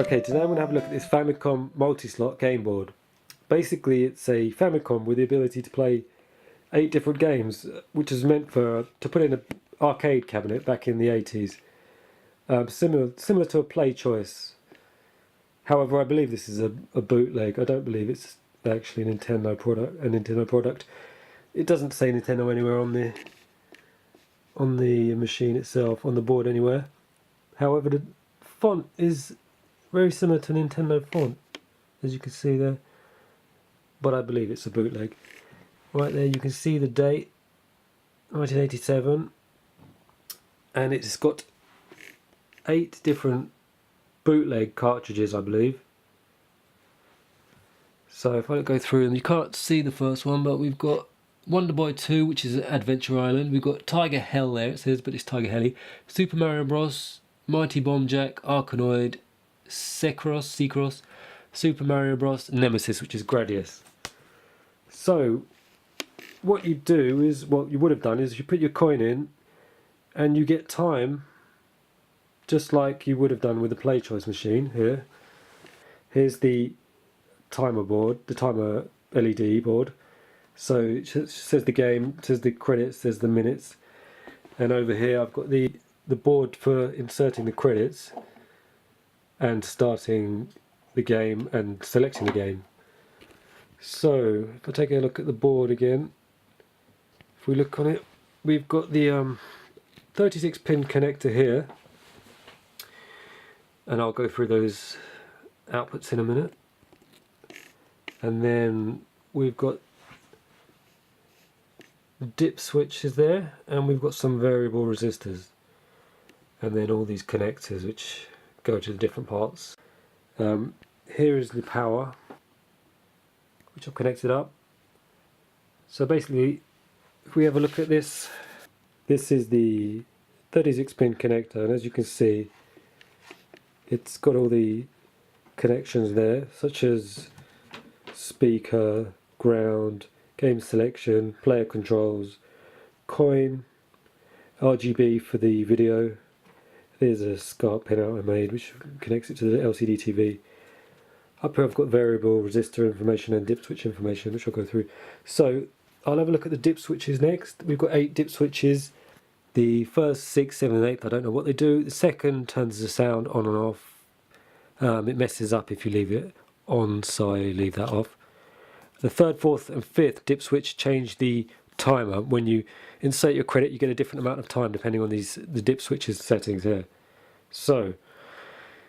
Okay, today I'm going to have a look at this Famicom multi-slot game board. Basically, it's a Famicom with the ability to play 8 different games, which is meant to put in an arcade cabinet back in the 80s. Similar to a Playchoice. However, I believe this is a bootleg. I don't believe it's actually a Nintendo product. It doesn't say Nintendo anywhere on the machine itself, on the board anywhere. However, the font is very similar to Nintendo font, as you can see there, but I believe it's a bootleg. Right there you can see the date, 1987, and it's got 8 different bootleg cartridges, I believe. So if I go through them, you can't see the first one, but we've got Wonder Boy 2, which is Adventure Island. We've got Tiger Hell there, it says, but it's Tiger Helly. Super Mario Bros, Mighty Bomb Jack, Arkanoid, Secros, Super Mario Bros, Nemesis, which is Gradius. So what you do is, what you would have done is you put your coin in and you get time, just like you would have done with the Playchoice machine here. Here's the timer board, the timer LED board. So it says the game, it says the credits, says the minutes, and over here I've got the board for inserting the credits and starting the game and selecting the game. So if I take a look at the board again, if we look on it, we've got the 36 pin connector here, and I'll go through those outputs in a minute. And then we've got dip switches there, and we've got some variable resistors, and then all these connectors which go to the different parts. Here is the power, which I've connected up. So basically, if we have a look at this, this is the 36 pin connector, and as you can see, it's got all the connections there, such as speaker, ground, game selection, player controls, coin, RGB for the video. There's a SCART pinout I made which connects it to the LCD TV. Up here I've got variable resistor information and dip switch information, which I'll go through. So I'll have a look at the dip switches next. We've got 8 dip switches. The first 6, 7 and 8, I don't know what they do. The second turns the sound on and off. It messes up if you leave it on, so I leave that off. The third, fourth and fifth dip switch change the timer. When you insert your credit, you get a different amount of time depending on the dip switches settings here. So,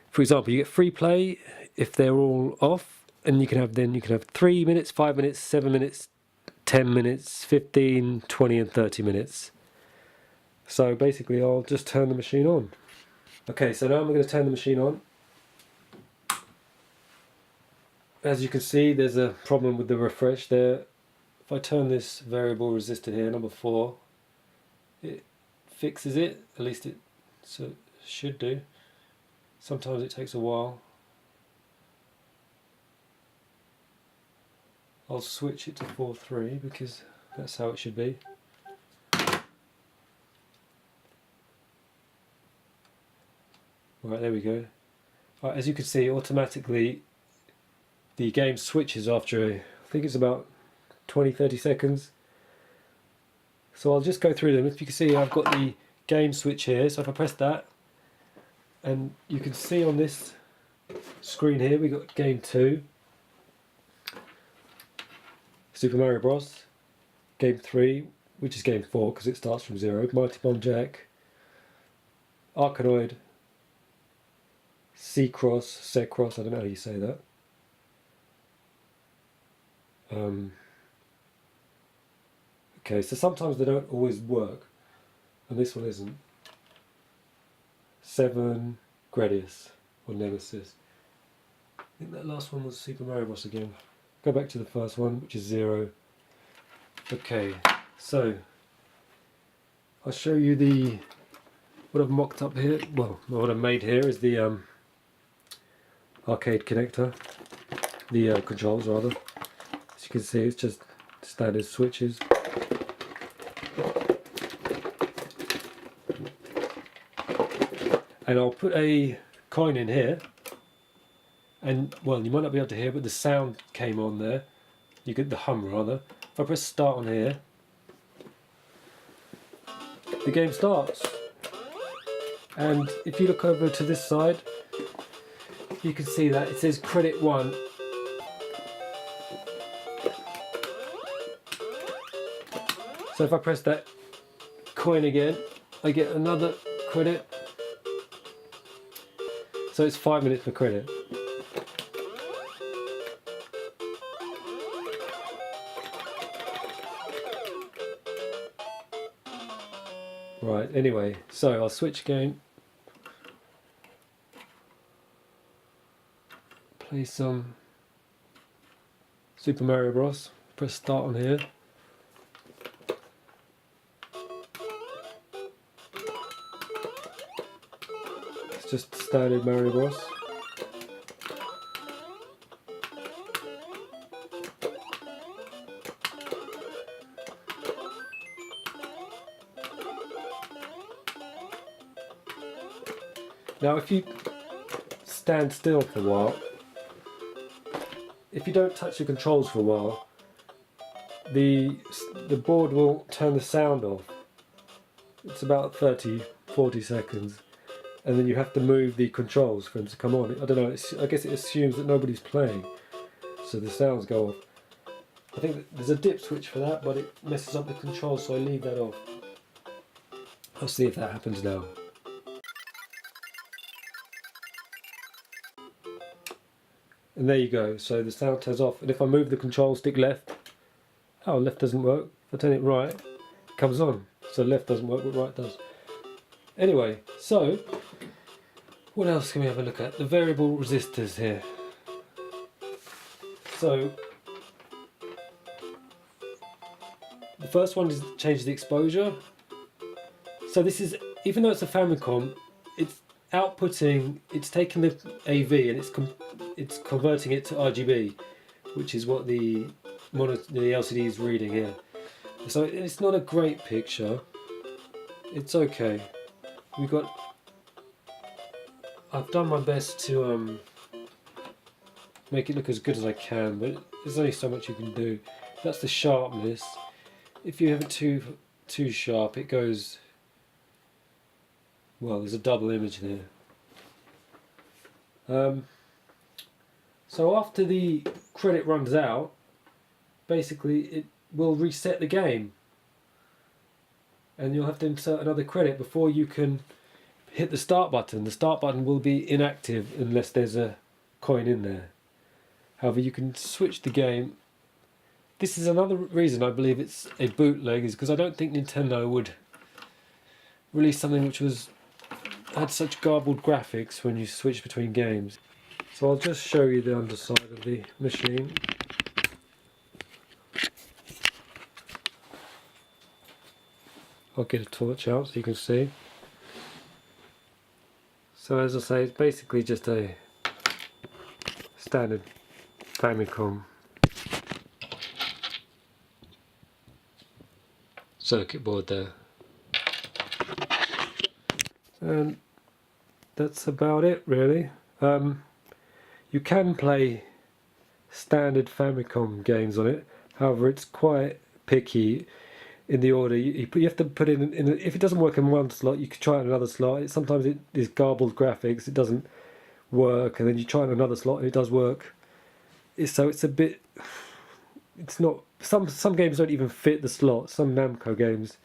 for example, you get free play if they're all off, and you can have 3 minutes, 5 minutes, 7 minutes, 10 minutes, 15, 20 and 30 minutes. So basically I'll just turn the machine on. Okay, so now I'm going to turn the machine on. As you can see, there's a problem with the refresh there. If I turn this variable resistor here, number 4, it fixes it, at least it should do. Sometimes it takes a while. I'll switch it to 4.3 because that's how it should be. Right, there we go. Right, as you can see, automatically the game switches after, I think it's about 20-30 seconds. So I'll just go through them. If you can see, I've got the game switch here, so if I press that, and you can see on this screen here we've got game 2, Super Mario Bros, game 3, which is game 4 because it starts from 0, Mighty Bomb Jack, Arkanoid, Secros, I don't know how you say that. Okay, so sometimes they don't always work, and this one isn't. 7, Gradius, or Nemesis. I think that last one was Super Mario Bros again. Go back to the first one, which is 0. Okay, so I'll show you what I've mocked up here. Well, what I've made here is the arcade connector, the controls rather. As you can see, it's just standard switches. And I'll put a coin in here and well, you might not be able to hear, but the sound came on there. You get the hum rather. If I press start on here, the game starts. And if you look over to this side, you can see that it says credit 1. So if I press that coin again, I get another credit. So it's 5 minutes per credit. Right, anyway, so I'll switch again. Play some Super Mario Bros. Press start on here. It's just standard Mario Bros. Now if you stand still for a while, if you don't touch the controls for a while, the board will turn the sound off. It's about 30-40 seconds, and then you have to move the controls for them to come on. I don't know, I guess it assumes that nobody's playing, so the sounds go off. I think that there's a dip switch for that, but it messes up the controls, so I leave that off. I'll see if that happens now. And there you go, so the sound turns off, and if I move the control stick left, oh, left doesn't work. If I turn it right, it comes on. So left doesn't work, but right does. Anyway, so what else can we have a look at? The variable resistors here. So the first one is change the exposure. So this is, even though it's a Famicom, it's outputting, it's taking the AV and it's converting it to RGB, which is what the LCD is reading here. So it's not a great picture. It's okay. I've done my best to make it look as good as I can, but there's only so much you can do. That's the sharpness. If you have it too sharp, it goes, well, there's a double image there. So after the credit runs out, basically it will reset the game, and you'll have to insert another credit before you can hit the start button. The start button will be inactive unless there's a coin in there. However, you can switch the game. This is another reason I believe it's a bootleg, is because I don't think Nintendo would release something which had such garbled graphics when you switch between games. So I'll just show you the underside of the machine. I'll get a torch out so you can see. So as I say, it's basically just a standard Famicom circuit board there. And that's about it really. You can play standard Famicom games on it, however it's quite picky in the order. You have to put in if it doesn't work in one slot, you can try it in another slot. Sometimes it is garbled graphics, it doesn't work, and then you try it in another slot and it does work. So it's a bit, it's not, some games don't even fit the slot. Some Namco games